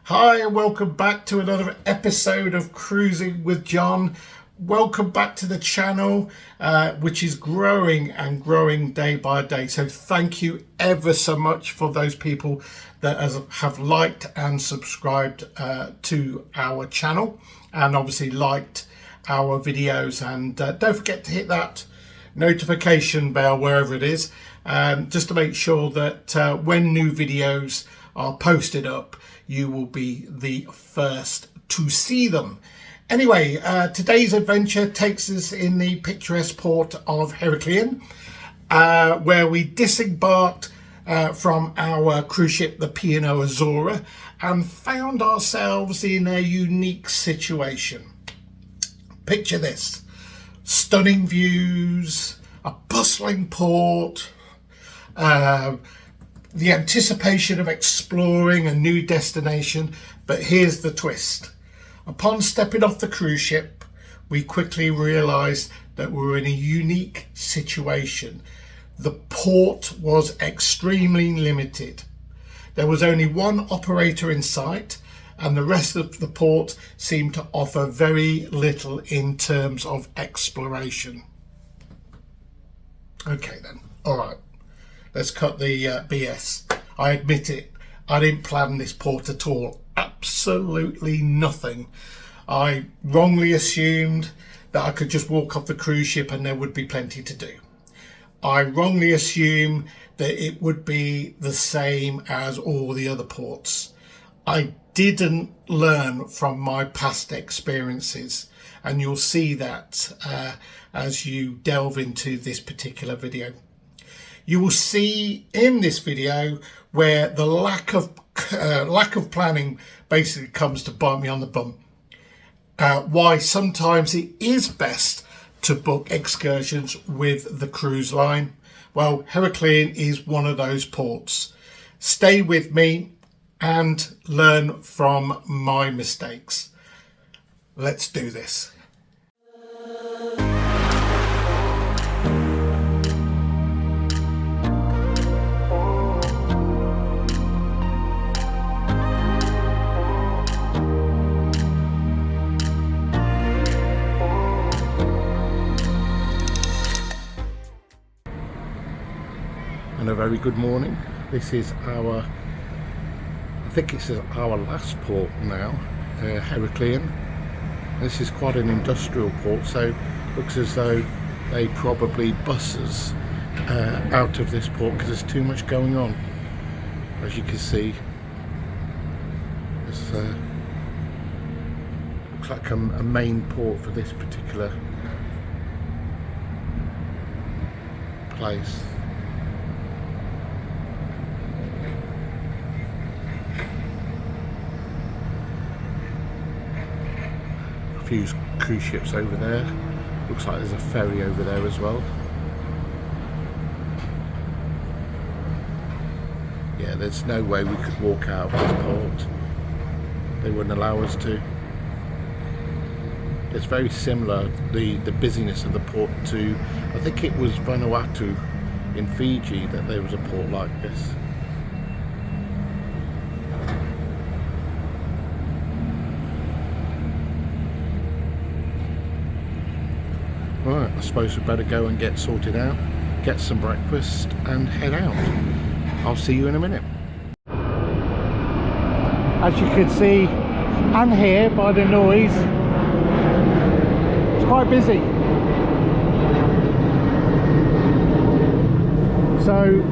Hi and welcome back to another episode of Cruising with John. Welcome back to the channel, which is growing and growing day by day. So thank you ever so much for those people that have liked and subscribed to our channel, and obviously liked our videos. And don't forget to hit that notification bell wherever it is, just to make sure that when new videos are posted up, you will be the first to see them. Anyway, today's adventure takes us in the picturesque port of Heraklion, where we disembarked from our cruise ship, the P&O Azura, and found ourselves in a unique situation. Picture this: stunning views, a bustling port, the anticipation of exploring a new destination. But here's the twist. Upon stepping off the cruise ship, we quickly realised that we were in a unique situation. The port was extremely limited. There was only one operator in sight, and the rest of the port seemed to offer very little in terms of exploration. Okay then, all right. Let's cut the BS. I admit it, I didn't plan this port at all. Absolutely nothing. I wrongly assumed that I could just walk off the cruise ship and there would be plenty to do. I wrongly assumed that it would be the same as all the other ports. I didn't learn from my past experiences, and you'll see that as you delve into this particular video. You will see in this video where the lack of planning basically comes to bite me on the bum. Why sometimes it is best to book excursions with the cruise line. Well, Heraklion is one of those ports. Stay with me and learn from my mistakes. Let's do this. And a very good morning. This is I think it's our last port now, Heraklion. This is quite an industrial port, so looks as though they probably bus us out of this port because there's too much going on. As you can see, this looks like a main port for this particular place. Few cruise ships over there. Looks like there's a ferry over there as well. Yeah, there's no way we could walk out of this port. They wouldn't allow us to. It's very similar, the busyness of the port, to, I think it was Vanuatu in Fiji, that there was a port like this. Right, I suppose we'd better go and get sorted out, get some breakfast and head out. I'll see you in a minute. As you can see and hear by the noise, it's quite busy. So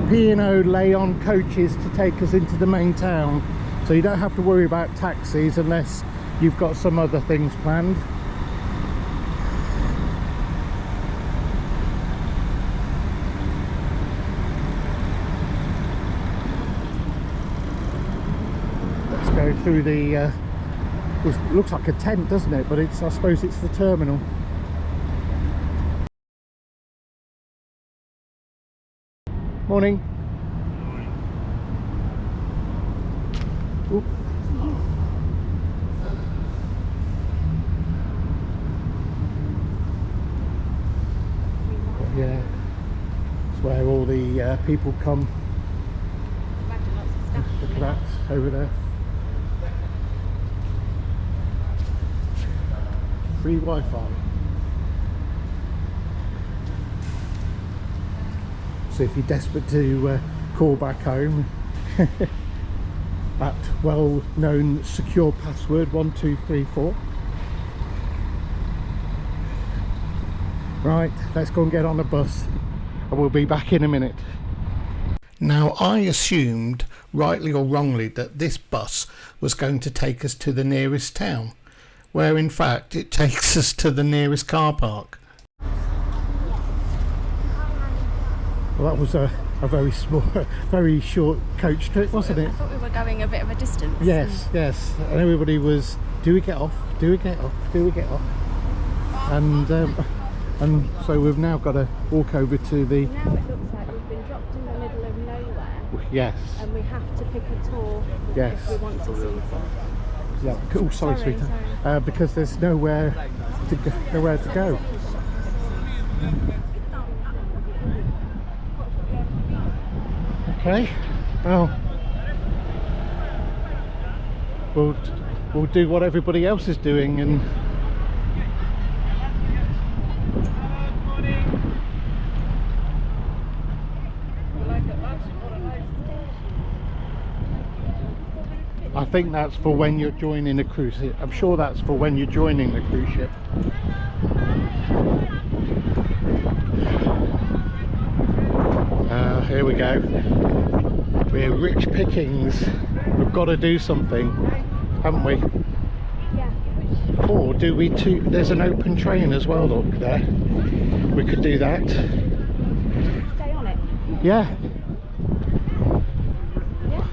P&O lay on coaches to take us into the main town, so you don't have to worry about taxis unless you've got some other things planned. Go through the looks like a tent, doesn't it? But I suppose it's the terminal. Morning. Oop. Yeah, it's where all the people come. Imagine lots of stuff. that over there. Free Wi-Fi. So if you're desperate to call back home, that well-known secure password 1234. Right, let's go and get on the bus and we'll be back in a minute. Now, I assumed, rightly or wrongly, that this bus was going to take us to the nearest town, where in fact it takes us to the nearest car park. Well, that was a very small, very short coach trip, wasn't it? I thought we were going a bit of a distance. Yes, yes. And everybody was, do we get off? Do we get off? Do we get off? And so we've now got to walk over to the... Now it looks like we've been dropped in the middle of nowhere. Yes. And we have to pick a tour Yes. if we want to see something. Yeah. Oh, sorry, sweetheart. Sorry. Because there's nowhere to go. Okay. Well, we'll do what everybody else is doing and. I think that's for when you're joining a cruise ship. I'm sure that's for when you're joining the cruise ship. Here we go. We're rich pickings. We've got to do something, haven't we? Yeah. Or do we there's an open train as well, look there. We could do that. Stay on it. Yeah. Yeah.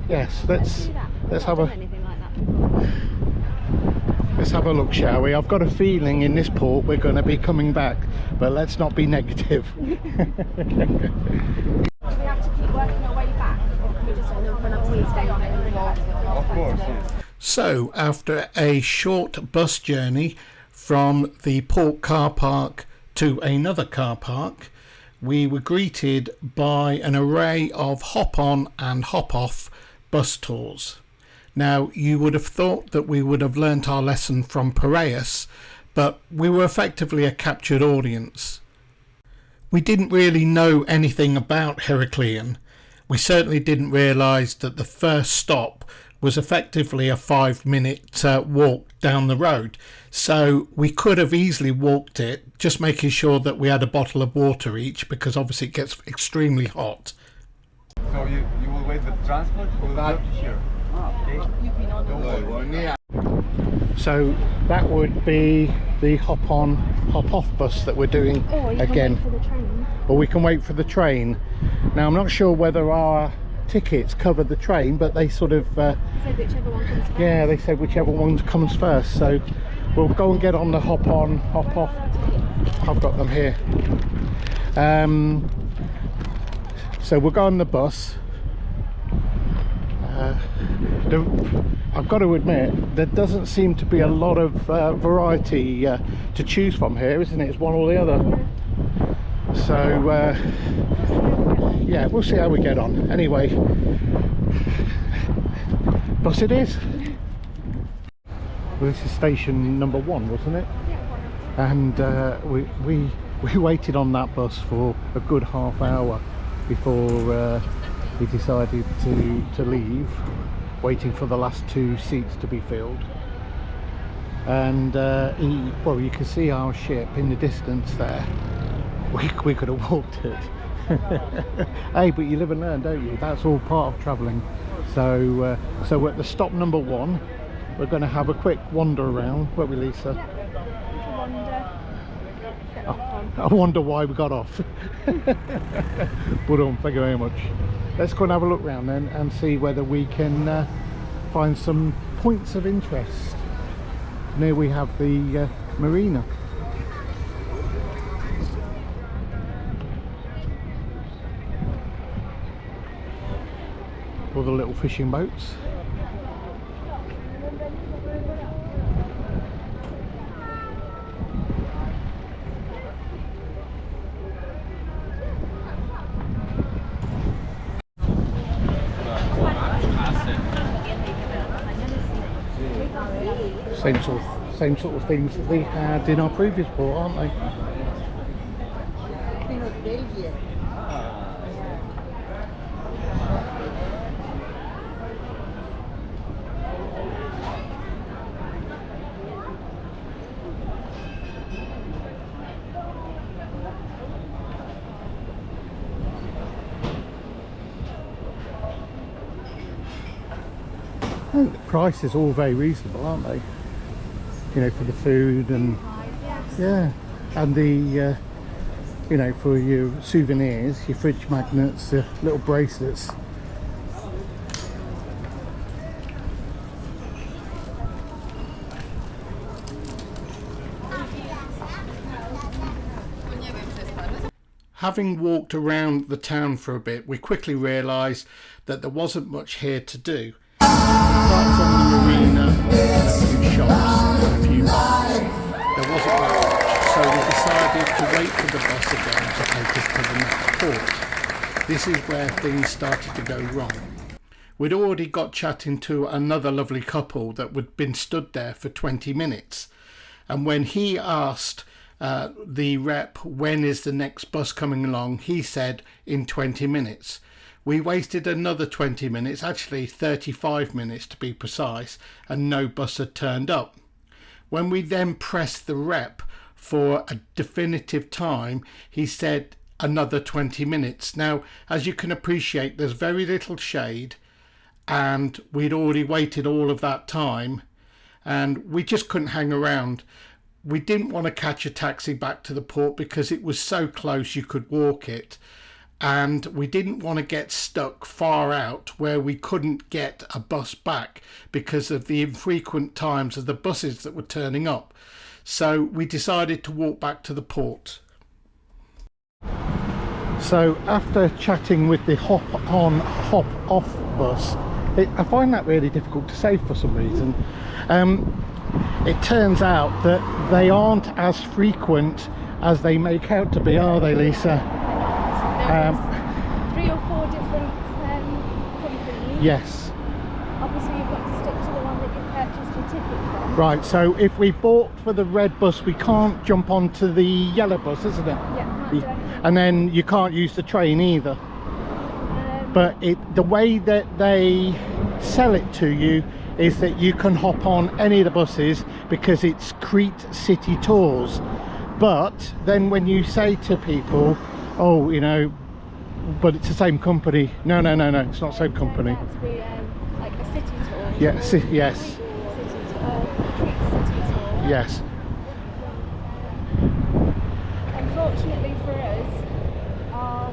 Yes, Let's do that. let's I've have not a done anything like that before. let's have a look, shall we? I've got a feeling in this port we're going to be coming back, but let's not be negative. Do we have to keep working our way back, or can we just stay on it and go back to the Of course, yes. So, after a short bus journey from the port car park to another car park, we were greeted by an array of hop-on and hop-off bus tours. Now, you would have thought that we would have learnt our lesson from Piraeus, but we were effectively a captured audience. We didn't really know anything about Heraklion. We certainly didn't realise that the first stop was effectively a 5-minute walk down the road. So we could have easily walked it, just making sure that we had a bottle of water each, because obviously it gets extremely hot. So you will wait the transport? We'll go to here. Okay. Don't worry. So that would be the hop-on, hop-off bus that we're doing again. For the train. Or we can wait for the train. Now I'm not sure whether our tickets covered the train, but they sort of So whichever one comes first. yeah, they said whichever one comes first. So we'll go and get on the hop-on, hop-off. I've got them here. So we'll go on the bus. I've got to admit, there doesn't seem to be a lot of variety to choose from here, isn't it? It's one or the other. So yeah, we'll see how we get on. Anyway, bus it is. Well, this is station number 1, wasn't it? And we waited on that bus for a good half hour before we decided to leave, waiting for the last 2 seats to be filled. And well, you can see our ship in the distance there. We could have walked it. Hey, but you live and learn, don't you? That's all part of travelling. So so we're at the stop number 1. We're going to have a quick wander around, won't we, Lisa? I wonder why we got off. But thank you very much. Let's go and have a look round then and see whether we can find some points of interest. And here we have the marina. All the little fishing boats. Same sort of things that they had in our previous port, aren't they? I think the prices are all very reasonable, aren't they? You know, for the food and yeah, and the you know, for your souvenirs, your fridge magnets, the little bracelets. Having walked around the town for a bit, we quickly realised that there wasn't much here to do. Apart from the marina and a few shops and a few bars, there wasn't much, so we decided to wait for the bus again to take us to the next port. This is where things started to go wrong. We'd already got chatting to another lovely couple that had been stood there for 20 minutes, and when he asked the rep when is the next bus coming along, he said in 20 minutes. We wasted another 20 minutes, actually 35 minutes to be precise, and no bus had turned up. When we then pressed the rep for a definitive time, he said another 20 minutes. Now, as you can appreciate, there's very little shade, and we'd already waited all of that time, and we just couldn't hang around. We didn't want to catch a taxi back to the port because it was so close you could walk it. And we didn't want to get stuck far out where we couldn't get a bus back because of the infrequent times of the buses that were turning up. So we decided to walk back to the port. So after chatting with the hop on hop off bus, I find that really difficult to say for some reason. It turns out that they aren't as frequent as they make out to be, are they, Lisa? 3 or 4 different companies. Yes. Obviously you've got to stick to the one that you've purchased your ticket from. Right, so if we bought for the red bus, we can't jump onto the yellow bus, isn't it? Yeah, can't do anything. And then you can't use the train either. But the way that they sell it to you is that you can hop on any of the buses because it's Crete City Tours. But then when you say to people, oh, you know, but it's the same company. No, it's not the same company. To be like a city tour. Yeah, yes. City tour. Yes. Unfortunately for us, our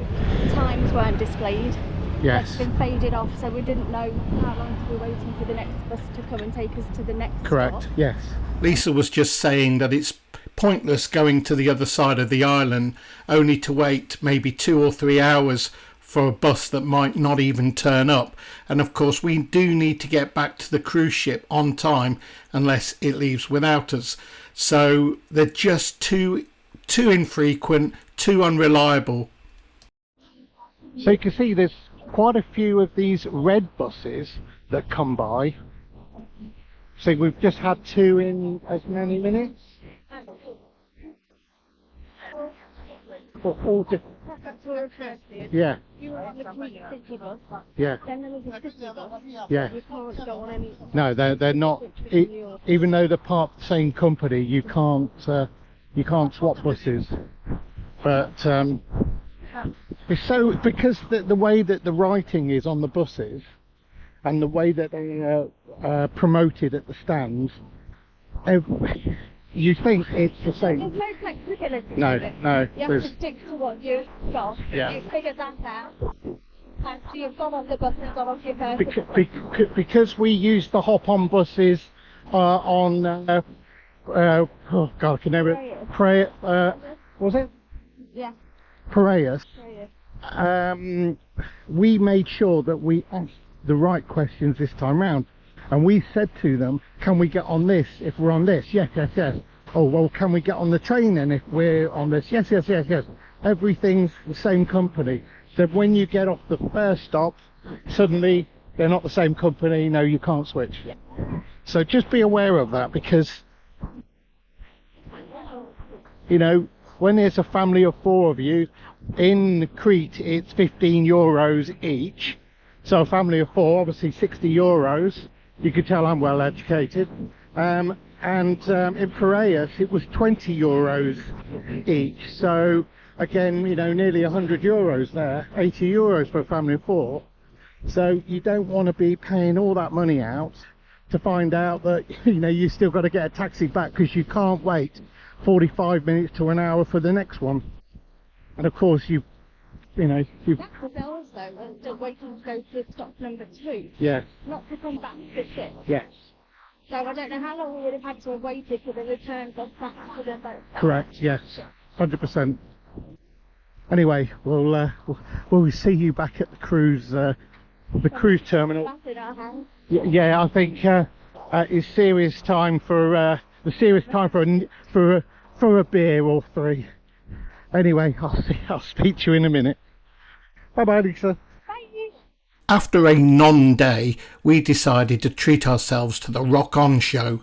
times weren't displayed. Yes. They've been faded off, so we didn't know how long to be waiting for the next bus to come and take us to the next Correct, stop. yes. Lisa was just saying that it's pointless going to the other side of the island only to wait maybe 2 or 3 hours for a bus that might not even turn up. And of course we do need to get back to the cruise ship on time unless it leaves without us. So they're just too infrequent, too unreliable. So you can see there's quite a few of these red buses that come by. So we've just had 2 in as many minutes. All different. Yeah. Yeah. Yeah. No, they're not. Even though they're part of the same company, you can't swap buses. But it's so, because the way that the writing is on the buses and the way that they are promoted at the stands, you think it's the same. There's no flexibility. No. You have to stick to what you've got. Yeah. You figure that out. And so you've gone on the bus and gone off your first. Because we use the hop-on buses on oh God, I can never. Was it? Yeah. Piraeus. We made sure that we asked the right questions this time round, and we said to them, can we get on this if we're on this? Yes. Oh, well, can we get on the train then if we're on this? Yes. Everything's the same company. So when you get off the first stop, suddenly they're not the same company. No, you can't switch. So just be aware of that, because you know, when there's a family of 4 of you in Crete, it's 15 euros each. So a family of 4, obviously 60 euros. You could tell I'm well educated. And in Piraeus it was 20 euros each. So again, you know, nearly 100 euros there, 80 euros for a family of 4. So you don't want to be paying all that money out to find out that, you know, you still got to get a taxi back because you can't wait 45 minutes to an hour for the next one. And of course you know, That was also still waiting to go to stop number 2. yes, Not to come back to the ship. yes, So I don't know how long we would have had to have waited for the return bus back to the boat. correct, yes, 100%. Anyway, we'll see you back at the cruise terminal. Back in our hands. Yeah, I think it's serious time for a beer or 3. Anyway, I'll speak to you in a minute. Bye bye, Lisa. Bye. After a non-day, we decided to treat ourselves to the Rock On show.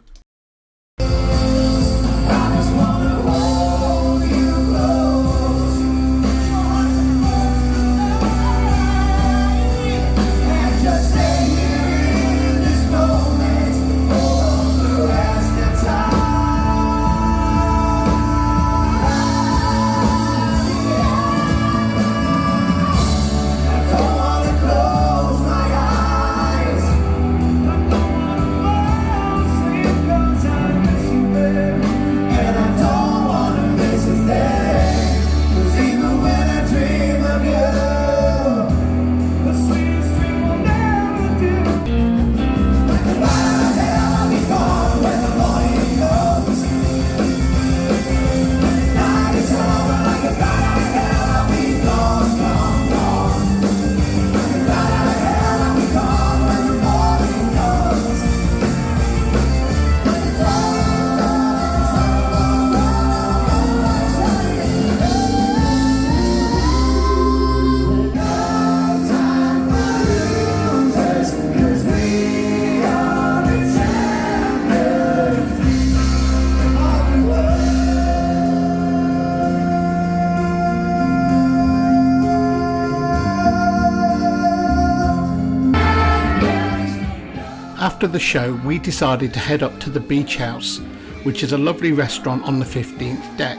After the show, we decided to head up to the Beach House, which is a lovely restaurant on the 15th deck.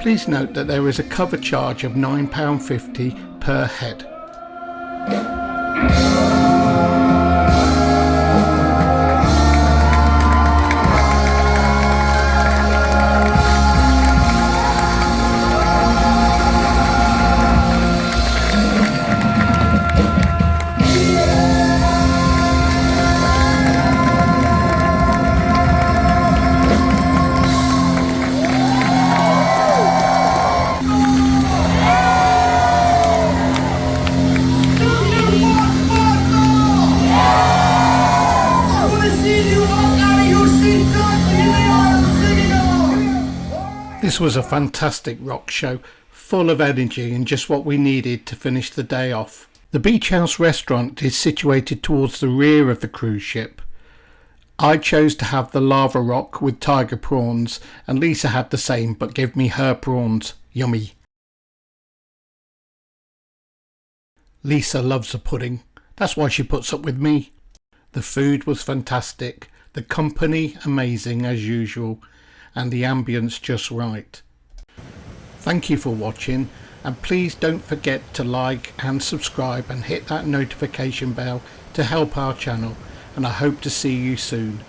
Please note that there is a cover charge of £9.50 per head. This was a fantastic rock show, full of energy and just what we needed to finish the day off. The Beach House restaurant is situated towards the rear of the cruise ship. I chose to have the lava rock with tiger prawns, and Lisa had the same but gave me her prawns. Yummy. Lisa loves a pudding. That's why she puts up with me. The food was fantastic, the company amazing as usual, and the ambience just right. Thank you for watching, and please don't forget to like and subscribe and hit that notification bell to help our channel, and I hope to see you soon.